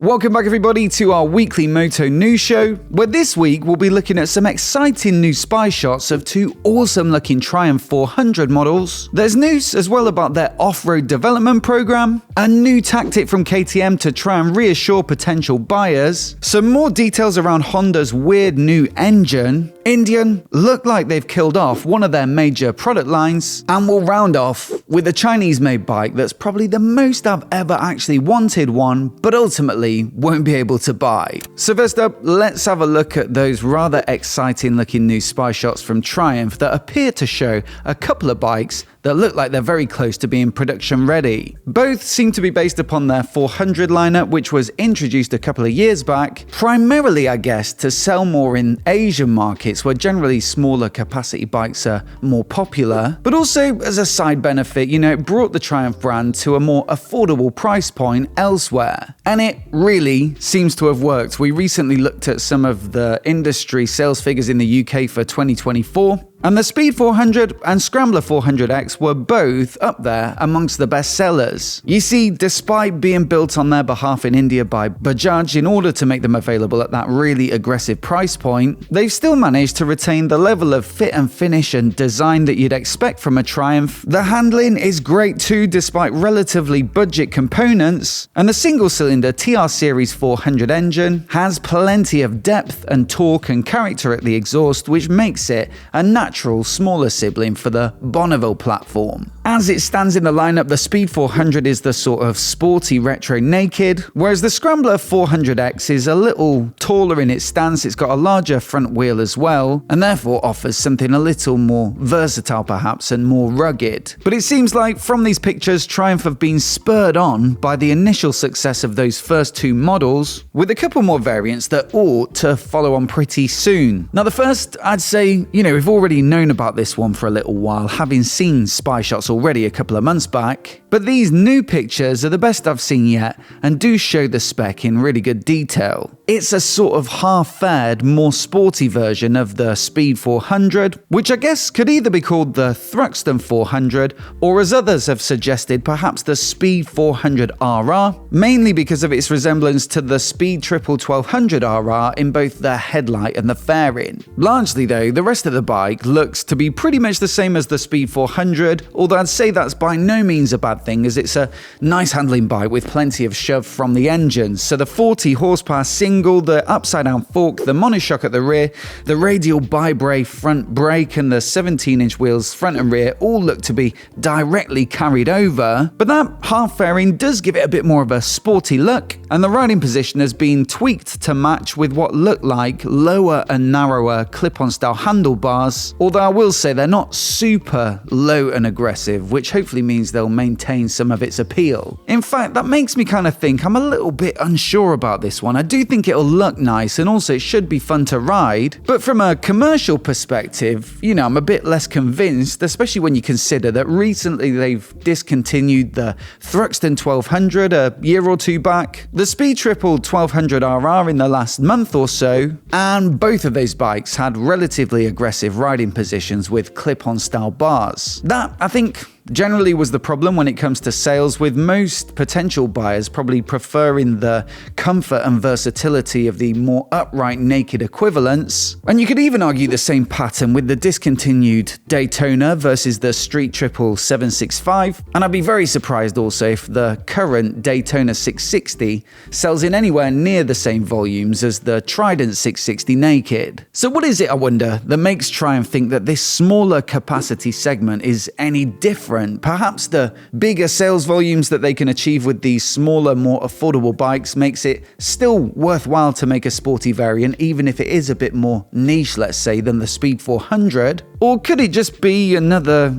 Welcome back everybody to our weekly Moto news show, where this week we'll be looking at some exciting new spy shots of two awesome looking Triumph 400 models. There's news as well about their off-road development program, a new tactic from KTM to try and reassure potential buyers, some more details around Honda's weird new engine, Indian look like they've killed off one of their major product lines, and we'll round off with a Chinese-made bike that's probably the most I've ever actually wanted one, but ultimately won't be able to buy. So first up, let's have a look at those rather exciting looking new spy shots from Triumph that appear to show a couple of bikes that look like they're very close to being production ready. Both seem to be based upon their 400 lineup, which was introduced a couple of years back, primarily I guess to sell more in Asian markets where generally smaller capacity bikes are more popular, but also as a side benefit, it brought the Triumph brand to a more affordable price point elsewhere. And it really seems to have worked. We recently looked at some of the industry sales figures in the UK for 2024. And the Speed 400 and Scrambler 400X were both up there amongst the best sellers. You see, despite being built on their behalf in India by Bajaj in order to make them available at that really aggressive price point, they've still managed to retain the level of fit and finish and design that you'd expect from a Triumph. The handling is great too, despite relatively budget components, and the single-cylinder TR Series 400 engine has plenty of depth and torque and character at the exhaust, which makes it a natural smaller sibling for the Bonneville platform. As it stands in the lineup, the Speed 400 is the sort of sporty retro naked, whereas the Scrambler 400X is a little taller in its stance. It's got a larger front wheel as well, and therefore offers something a little more versatile perhaps and more rugged. But it seems like from these pictures, Triumph have been spurred on by the initial success of those first two models, with a couple more variants that ought to follow on pretty soon. Now the first, I'd say, we've already known about this one for a little while, having seen spy shots already a couple of months back, but these new pictures are the best I've seen yet and do show the spec in really good detail. It's a sort of half-fared, more sporty version of the Speed 400, which I guess could either be called the Thruxton 400 or, as others have suggested, perhaps the Speed 400 RR, mainly because of its resemblance to the Speed 1200 RR in both the headlight and the fairing. Largely though, the rest of the bike looks to be pretty much the same as the Speed 400, although I'd say that's by no means a bad thing, as it's a nice handling bike with plenty of shove from the engine. So the 40 horsepower single, the upside down fork, the monoshock at the rear, the radial bi-brake front brake and the 17-inch wheels front and rear all look to be directly carried over, but that half fairing does give it a bit more of a sporty look, and the riding position has been tweaked to match with what look like lower and narrower clip-on style handlebars, although I will say they're not super low and aggressive, which hopefully means they'll maintain some of its appeal. In fact, that makes me kind of think I'm a little bit unsure about this one. I do think it'll look nice and also it should be fun to ride, but from a commercial perspective, I'm a bit less convinced, especially when you consider that recently they've discontinued the Thruxton 1200 a year or two back, the Speed 1200 RR in the last month or so, and both of those bikes had relatively aggressive riding positions with clip-on style bars. That, I think, generally was the problem when it comes to sales, with most potential buyers probably preferring the comfort and versatility of the more upright naked equivalents. And you could even argue the same pattern with the discontinued Daytona versus the Street 765, and I'd be very surprised also if the current Daytona 660 sells in anywhere near the same volumes as the Trident 660 naked. So what is it, I wonder, that makes Triumph think that this smaller capacity segment is any different? Perhaps the bigger sales volumes that they can achieve with these smaller, more affordable bikes makes it still worthwhile to make a sporty variant, even if it is a bit more niche, let's say, than the Speed 400? Or could it just be another,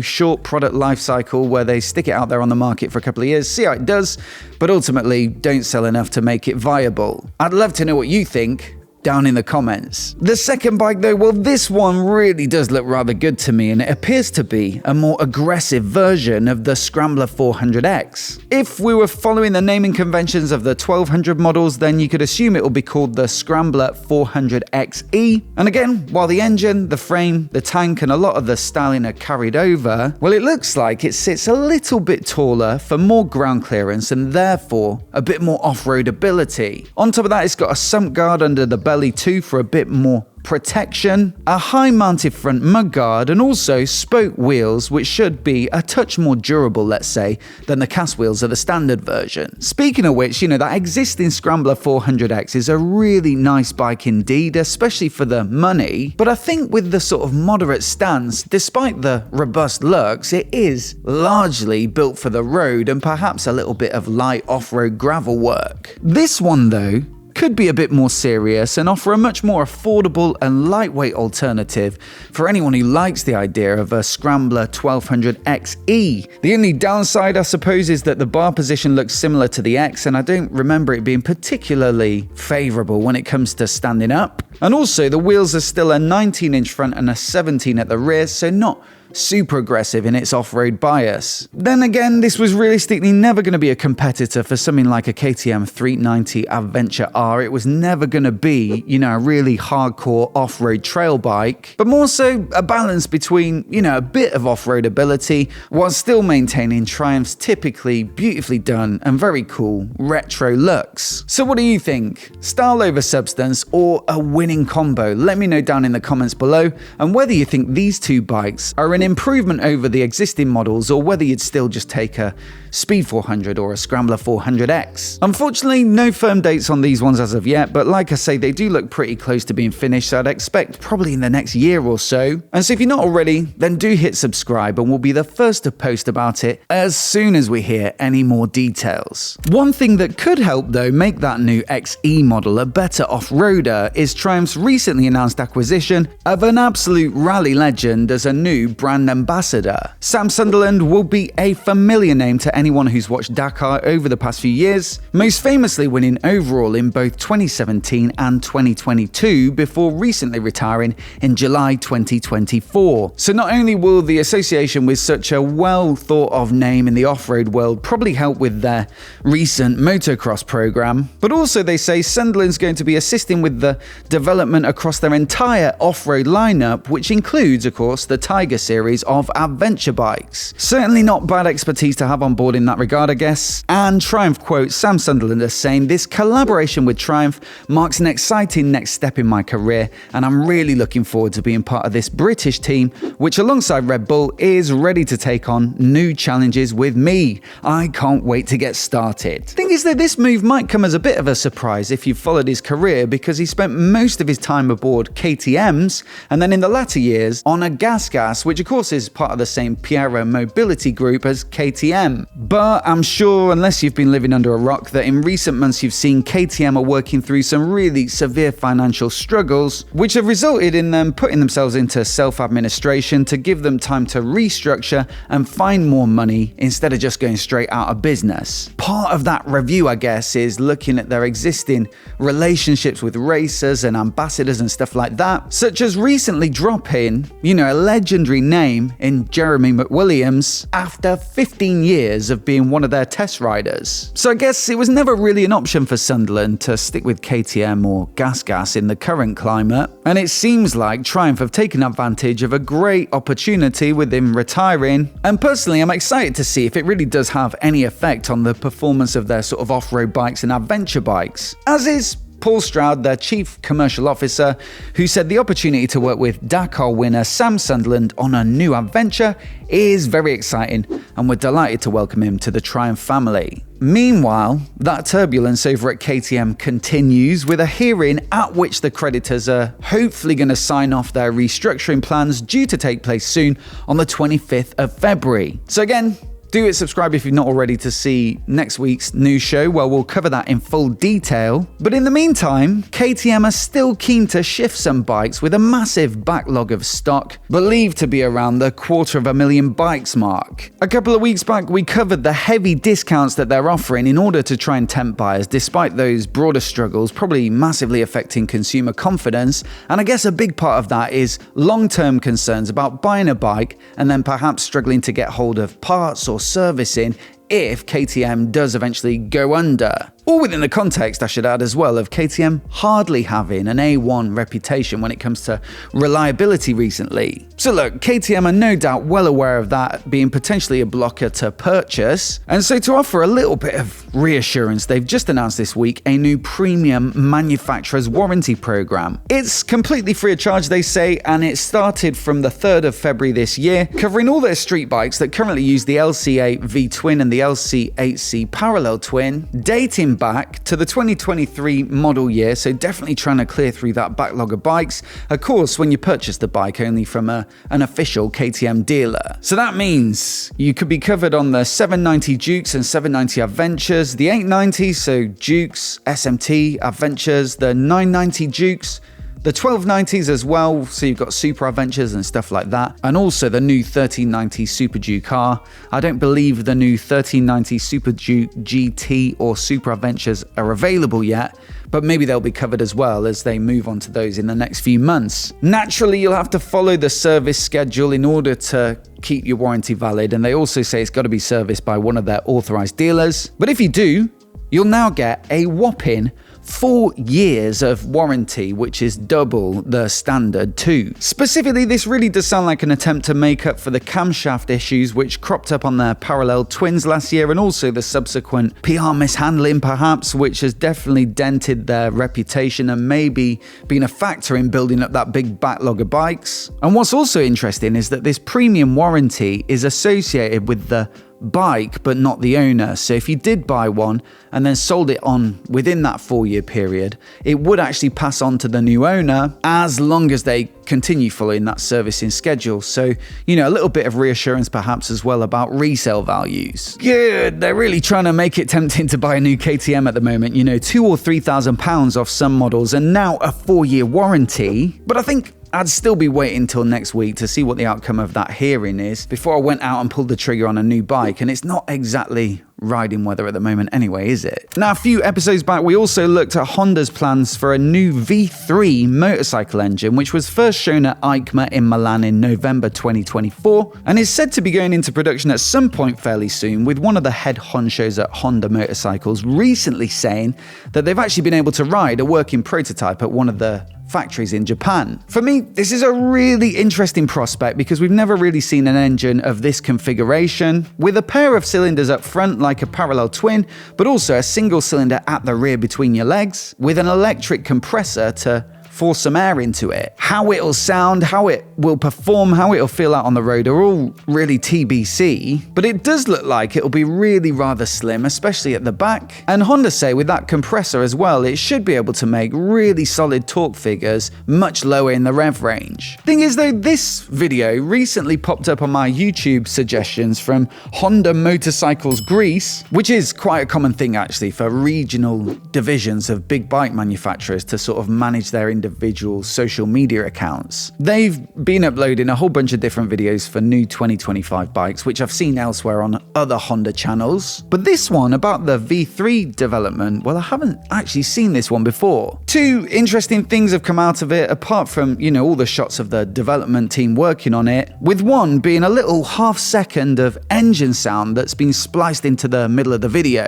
short product life cycle where they stick it out there on the market for a couple of years, see how it does, but ultimately don't sell enough to make it viable? I'd love to know what you think. down in the comments. The second bike though, well, this one really does look rather good to me, and it appears to be a more aggressive version of the Scrambler 400X. If we were following the naming conventions of the 1200 models, then you could assume it will be called the Scrambler 400XE. And again, while the engine, the frame, the tank and a lot of the styling are carried over, well, it looks like it sits a little bit taller for more ground clearance and therefore a bit more off-road ability. On top of that, it's got a sump guard under the belly too for a bit more protection, a high mounted front mudguard, and also spoke wheels which should be a touch more durable, let's say, than the cast wheels of the standard version. Speaking of which, that existing Scrambler 400X is a really nice bike indeed, especially for the money, but I think with the sort of moderate stance, despite the robust looks, it is largely built for the road and perhaps a little bit of light off-road gravel work. This one though could be a bit more serious and offer a much more affordable and lightweight alternative for anyone who likes the idea of a Scrambler 1200XE. The only downside, I suppose, is that the bar position looks similar to the X, and I don't remember it being particularly favourable when it comes to standing up. And also, the wheels are still a 19-inch front and a 17 at the rear, so not super aggressive in its off-road bias. Then again, this was realistically never going to be a competitor for something like a KTM 390 Adventure R. It was never going to be, a really hardcore off-road trail bike, but more so a balance between, a bit of off-road ability while still maintaining Triumph's typically beautifully done and very cool retro looks. So what do you think? Style over substance or a winning combo? Let me know down in the comments below, and whether you think these two bikes are an improvement over the existing models or whether you'd still just take a Spied 400 or a Scrambler 400X. Unfortunately, no firm dates on these ones as of yet, but like I say, they do look pretty close to being finished, so I'd expect probably in the next year or so. And so if you're not already, then do hit subscribe and we'll be the first to post about it as soon as we hear any more details. One thing that could help though make that new XE model a better off-roader is Triumph's recently announced acquisition of an absolute rally legend as a new brand ambassador. Sam Sunderland will be a familiar name to anyone who's watched Dakar over the past few years, most famously winning overall in both 2017 and 2022 before recently retiring in July 2024. So not only will the association with such a well thought of name in the off-road world probably help with their recent motocross program, but also they say Sunderland's going to be assisting with the development across their entire off-road lineup, which includes, of course, the Tiger series of adventure bikes. Certainly not bad expertise to have on board in that regard, I guess. And Triumph quotes Sam Sunderland as saying, "This collaboration with Triumph marks an exciting next step in my career, and I'm really looking forward to being part of this British team, which alongside Red Bull is ready to take on new challenges with me. I can't wait to get started." Thing is that this move might come as a bit of a surprise if you've followed his career, because he spent most of his time aboard KTMs and then in the latter years on a gas, which of course is part of the same Piero Mobility group as KTM. But I'm sure, unless you've been living under a rock, that in recent months you've seen KTM are working through some really severe financial struggles, which have resulted in them putting themselves into self-administration to give them time to restructure and find more money instead of just going straight out of business. Part of that review, I guess, is looking at their existing relationships with racers and ambassadors and stuff like that, such as recently dropping, a legendary name in Jeremy McWilliams after 15 years of being one of their test riders. So I guess it was never really an option for Sunderland to stick with KTM or Gas in the current climate, and it seems like Triumph have taken advantage of a great opportunity with him retiring, and personally I'm excited to see if it really does have any effect on the performance of their sort of off-road bikes and adventure bikes, as is Paul Stroud, their chief commercial officer, who said the opportunity to work with Dakar winner Sam Sunderland on a new adventure is very exciting, and we're delighted to welcome him to the Triumph family. Meanwhile, that turbulence over at KTM continues with a hearing at which the creditors are hopefully going to sign off their restructuring plans due to take place soon on the 25th of February. So again, Do hit subscribe if you've not already to see next week's news show, where we'll cover that in full detail. But in the meantime, KTM are still keen to shift some bikes with a massive backlog of stock, believed to be around the 250,000 bikes mark. A couple of weeks back, we covered the heavy discounts that they're offering in order to try and tempt buyers, despite those broader struggles probably massively affecting consumer confidence. And I guess a big part of that is long-term concerns about buying a bike and then perhaps struggling to get hold of parts or servicing if KTM does eventually go under. All within the context, I should add as well, of KTM hardly having an A1 reputation when it comes to reliability recently. So look, KTM are no doubt well aware of that being potentially a blocker to purchase. And so to offer a little bit of reassurance, they've just announced this week a new premium manufacturer's warranty program. It's completely free of charge, they say, and it started from the 3rd of February this year, covering all their street bikes that currently use the LC8 V-twin and the LC8C parallel twin, dating back to the 2023 model year, so definitely trying to clear through that backlog of bikes. Of course, when you purchase the bike only from an official KTM dealer. So that means you could be covered on the 790 Dukes and 790 Adventures, the 890, so Dukes, SMT, Adventures, the 990 Dukes, the 1290s as well, so you've got Super Adventures and stuff like that, and also the new 1390 Super Duke R. I don't believe the new 1390 Super Duke GT or Super Adventures are available yet, but maybe they'll be covered as well as they move on to those in the next few months. Naturally, you'll have to follow the service schedule in order to keep your warranty valid, and they also say it's got to be serviced by one of their authorized dealers. But if you do, you'll now get a whopping 4 years of warranty, which is double the standard too. Specifically, this really does sound like an attempt to make up for the camshaft issues which cropped up on their parallel twins last year, and also the subsequent PR mishandling perhaps, which has definitely dented their reputation and maybe been a factor in building up that big backlog of bikes. And what's also interesting is that this premium warranty is associated with the bike but not the owner. So if you did buy one and then sold it on within that 4-year period, it would actually pass on to the new owner as long as they continue following that servicing schedule. So, you know, a little bit of reassurance perhaps as well about resale values. Good, they're really trying to make it tempting to buy a new KTM at the moment, you know, £2,000 or £3,000 off some models and now a 4-year warranty. But I think I'd still be waiting till next week to see what the outcome of that hearing is before I went out and pulled the trigger on a new bike, and it's not exactly riding weather at the moment anyway, is it? Now, a few episodes back, we also looked at Honda's plans for a new V3 motorcycle engine, which was first shown at EICMA in Milan in November 2024, and is said to be going into production at some point fairly soon, with one of the head honchos at Honda Motorcycles recently saying that they've actually been able to ride a working prototype at one of the factories in Japan. For me, this is a really interesting prospect because we've never really seen an engine of this configuration, with a pair of cylinders up front like a parallel twin, but also a single cylinder at the rear between your legs, with an electric compressor to force some air into it. How it'll sound, how it will perform, how it'll feel out on the road are all really TBC, but it does look like it'll be really rather slim, especially at the back. And Honda say with that compressor as well, it should be able to make really solid torque figures much lower in the rev range. Thing is though, this video recently popped up on my YouTube suggestions from Honda Motorcycles Greece, which is quite a common thing actually for regional divisions of big bike manufacturers to sort of manage their individual social media accounts. They've been uploading a whole bunch of different videos for new 2025 bikes, which I've seen elsewhere on other Honda channels. But this one about the V3 development, well, I haven't actually seen this one before. Two interesting things have come out of it, apart from, you know, all the shots of the development team working on it, with one being a little half-second of engine sound that's been spliced into the middle of the video.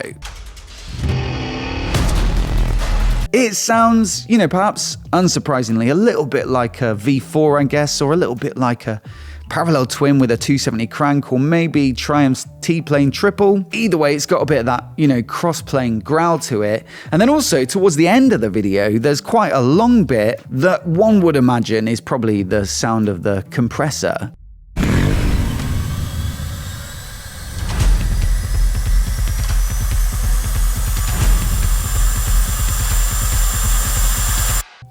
It sounds, you know, perhaps unsurprisingly, a little bit like a V4, I guess, or a little bit like a parallel twin with a 270 crank, or maybe Triumph's T-Plane Triple. Either way, it's got a bit of that, you know, cross-plane growl to it. And then also, towards the end of the video, there's quite a long bit that one would imagine is probably the sound of the compressor.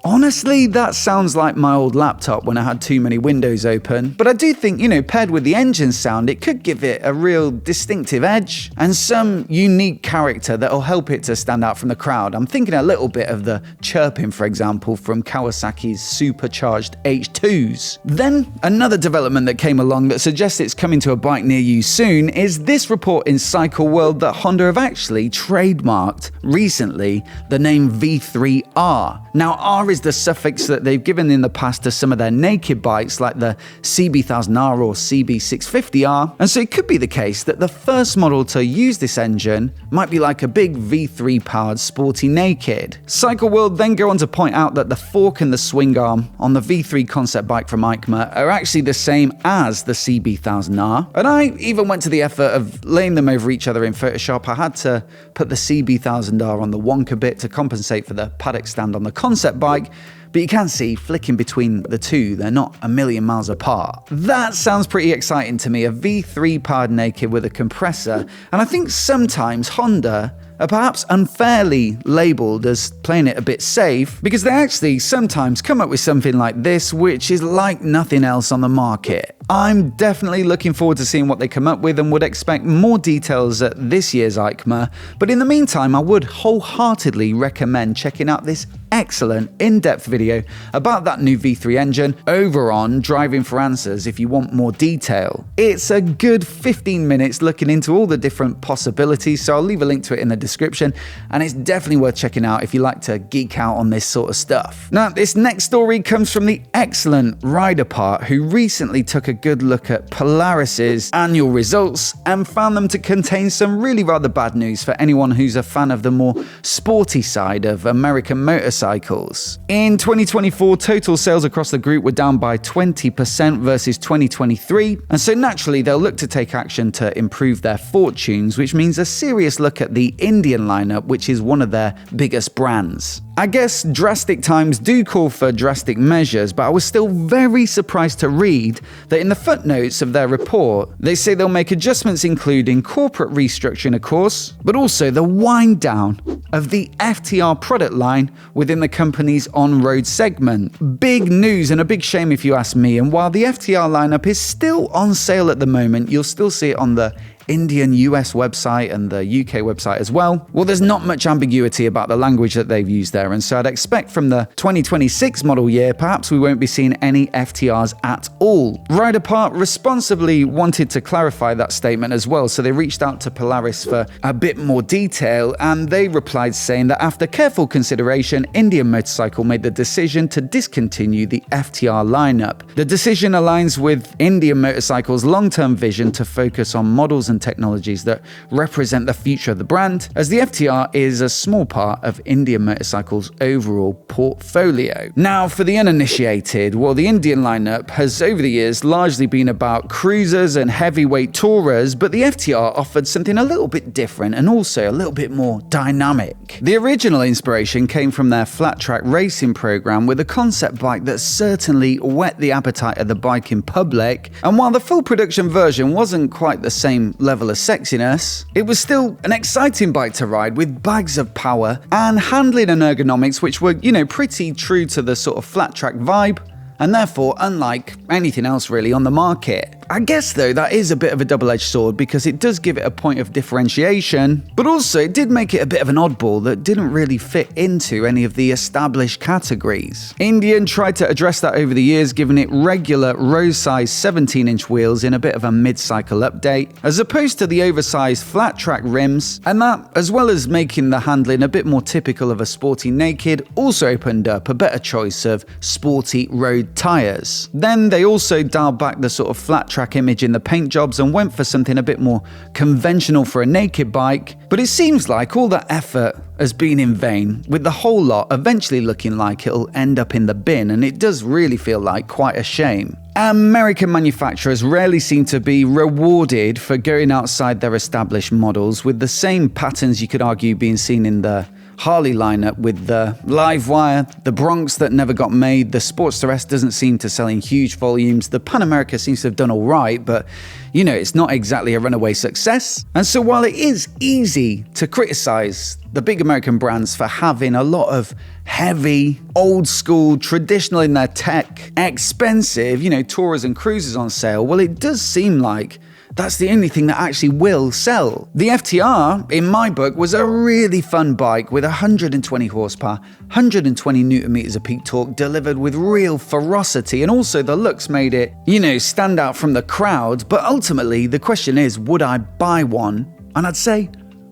Honestly, that sounds like my old laptop when I had too many windows open, but I do think, paired with the engine sound, it could give it a real distinctive edge and some unique character that'll help it to stand out from the crowd. I'm thinking a little bit of the chirping, for example, from Kawasaki's supercharged H2s. Then, another development that came along that suggests it's coming to a bike near you soon is this report in Cycle World that Honda have actually trademarked recently the name V3R. Now, R is the suffix that they've given in the past to some of their naked bikes like the CB1000R or CB650R, and so it could be the case that the first model to use this engine might be like a big V3 powered sporty naked. Cycle World then go on to point out that the fork and the swing arm on the V3 concept bike from EICMA are actually the same as the CB1000R, and I even went to the effort of laying them over each other in Photoshop. I had to put the CB1000R on the Wonka bit to compensate for the paddock stand on the concept bike, but you can see, flicking between the two, they're not a million miles apart. That sounds pretty exciting to me, a V3 powered naked with a compressor, and I think sometimes Honda are perhaps unfairly labelled as playing it a bit safe, because they actually sometimes come up with something like this, which is like nothing else on the market. I'm definitely looking forward to seeing what they come up with and would expect more details at this year's EICMA, but in the meantime I would wholeheartedly recommend checking out this excellent in-depth video about that new V3 engine over on Driving for Answers if you want more detail. It's a good 15 minutes looking into all the different possibilities, so I'll leave a link to it in the description, and it's definitely worth checking out if you like to geek out on this sort of stuff. Now, this next story comes from the excellent Rider Part, who recently took a good look at Polaris's annual results and found them to contain some really rather bad news for anyone who's a fan of the more sporty side of American motorcycles. In 2024, total sales across the group were down by 20% versus 2023, and so naturally they'll look to take action to improve their fortunes, which means a serious look at the Indian lineup, which is one of their biggest brands. I guess drastic times do call for drastic measures, but I was still very surprised to read that in the footnotes of their report, they say they'll make adjustments including corporate restructuring, of course, but also the wind down of the FTR product line within the company's on-road segment. Big news and a big shame if you ask me, and while the FTR lineup is still on sale at the moment, you'll still see it on the Indian US website and the UK website as well. Well, there's not much ambiguity about the language that they've used there, and so I'd expect from the 2026 model year, perhaps we won't be seeing any FTRs at all. Rider Part responsibly wanted to clarify that statement as well, so they reached out to Polaris for a bit more detail, and they replied saying that after careful consideration, Indian Motorcycle made the decision to discontinue the FTR lineup. The decision aligns with Indian Motorcycle's long-term vision to focus on models and technologies that represent the future of the brand, as the FTR is a small part of Indian Motorcycle's overall portfolio. Now, for the uninitiated, well, the Indian lineup has over the years largely been about cruisers and heavyweight tourers, but the FTR offered something a little bit different and also a little bit more dynamic. The original inspiration came from their flat track racing program, with a concept bike that certainly whet the appetite of the biking public, and while the full production version wasn't quite the same level of sexiness, it was still an exciting bike to ride with bags of power and handling and ergonomics which were, pretty true to the sort of flat track vibe, and therefore unlike anything else really on the market. I guess though that is a bit of a double-edged sword, because it does give it a point of differentiation, but also it did make it a bit of an oddball that didn't really fit into any of the established categories. Indian tried to address that over the years, giving it regular road-size 17-inch wheels in a bit of a mid-cycle update, as opposed to the oversized flat-track rims, and that, as well as making the handling a bit more typical of a sporty naked, also opened up a better choice of sporty road tyres. Then they also dialed back the sort of flat-track image in the paint jobs and went for something a bit more conventional for a naked bike, but it seems like all that effort has been in vain, with the whole lot eventually looking like it'll end up in the bin, and it does really feel like quite a shame. American manufacturers rarely seem to be rewarded for going outside their established models, with the same patterns you could argue being seen in the Harley lineup with the Livewire, the Bronx that never got made, the Sportster S doesn't seem to sell in huge volumes, the Pan America seems to have done all right, but you know, it's not exactly a runaway success. And so while it is easy to criticize the big American brands for having a lot of heavy, old school, traditional in their tech, expensive, you know, Tourers and Cruisers on sale, well, it does seem like that's the only thing that actually will sell. The FTR, in my book, was a really fun bike with 120 horsepower, 120 newton meters of peak torque, delivered with real ferocity, and also the looks made it, you know, stand out from the crowd. But ultimately, the question is, would I buy one? And I'd say,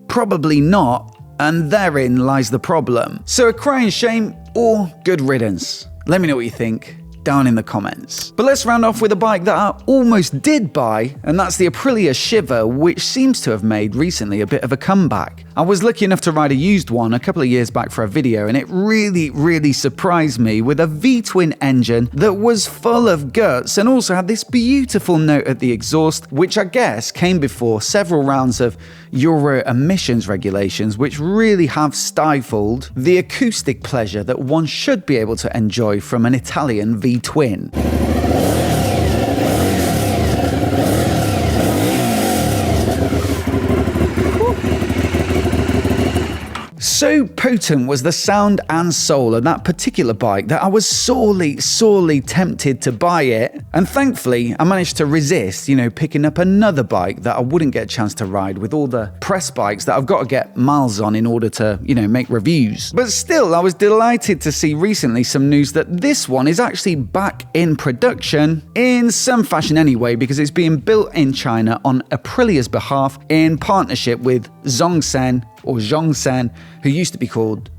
probably not, and therein lies the problem. So a crying shame or good riddance? Let me know what you think down in the comments. But let's round off with a bike that I almost did buy, and that's the Aprilia Shiver, which seems to have made recently a bit of a comeback. I was lucky enough to ride a used one a couple of years back for a video, and it really surprised me with a V-twin engine that was full of guts and also had this beautiful note at the exhaust, which I guess came before several rounds of Euro emissions regulations, which really have stifled the acoustic pleasure that one should be able to enjoy from an Italian V-twin. So potent was the sound and soul of that particular bike that I was sorely tempted to buy it. And thankfully, I managed to resist, you know, picking up another bike that I wouldn't get a chance to ride with all the press bikes that I've got to get miles on in order to, you know, make reviews. But still, I was delighted to see recently some news that this one is actually back in production, in some fashion anyway, because it's being built in China on Aprilia's behalf in partnership with Zhongsheng, or Zhongsheng, who used to be called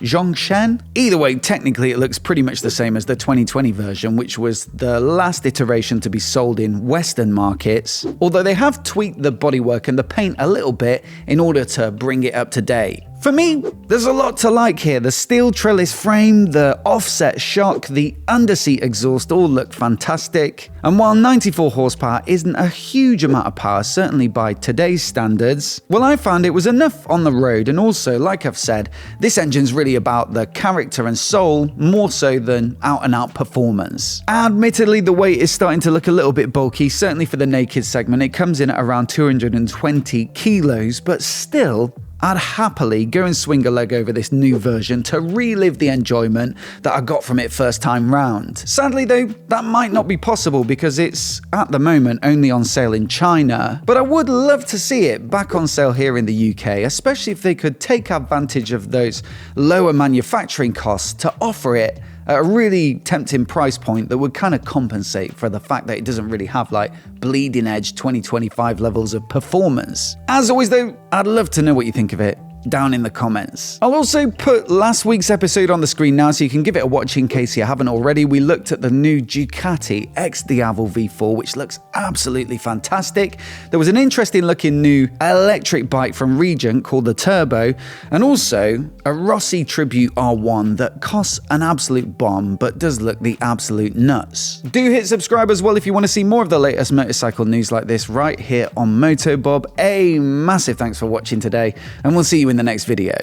Zhongshan. Either way, technically it looks pretty much the same as the 2020 version, which was the last iteration to be sold in Western markets, although they have tweaked the bodywork and the paint a little bit in order to bring it up to date. For me, there's a lot to like here. The steel trellis frame, the offset shock, the underseat exhaust all look fantastic. And while 94 horsepower isn't a huge amount of power, certainly by today's standards, well, I found it was enough on the road. And also, like I've said, this engine's really about the character and soul more so than out-and-out performance. Admittedly, the weight is starting to look a little bit bulky, certainly for the naked segment. It comes in at around 220 kilos, but still, I'd happily go and swing a leg over this new version to relive the enjoyment that I got from it first time round. Sadly though, that might not be possible because it's, at the moment, only on sale in China. But I would love to see it back on sale here in the UK, especially if they could take advantage of those lower manufacturing costs to offer it at a really tempting price point that would kind of compensate for the fact that it doesn't really have like bleeding edge 2025 levels of performance. As always though, I'd love to know what you think of it down in the comments. I'll also put last week's episode on the screen now so you can give it a watch in case you haven't already. We looked at the new Ducati X Diavel V4, which looks absolutely fantastic. There was an interesting looking new electric bike from Regent called the Turbo, and also a Rossi Tribute R1 that costs an absolute bomb but does look the absolute nuts. Do hit subscribe as well if you want to see more of the latest motorcycle news like this right here on MOTOBOB. A massive thanks for watching today, and we'll see you in the next video.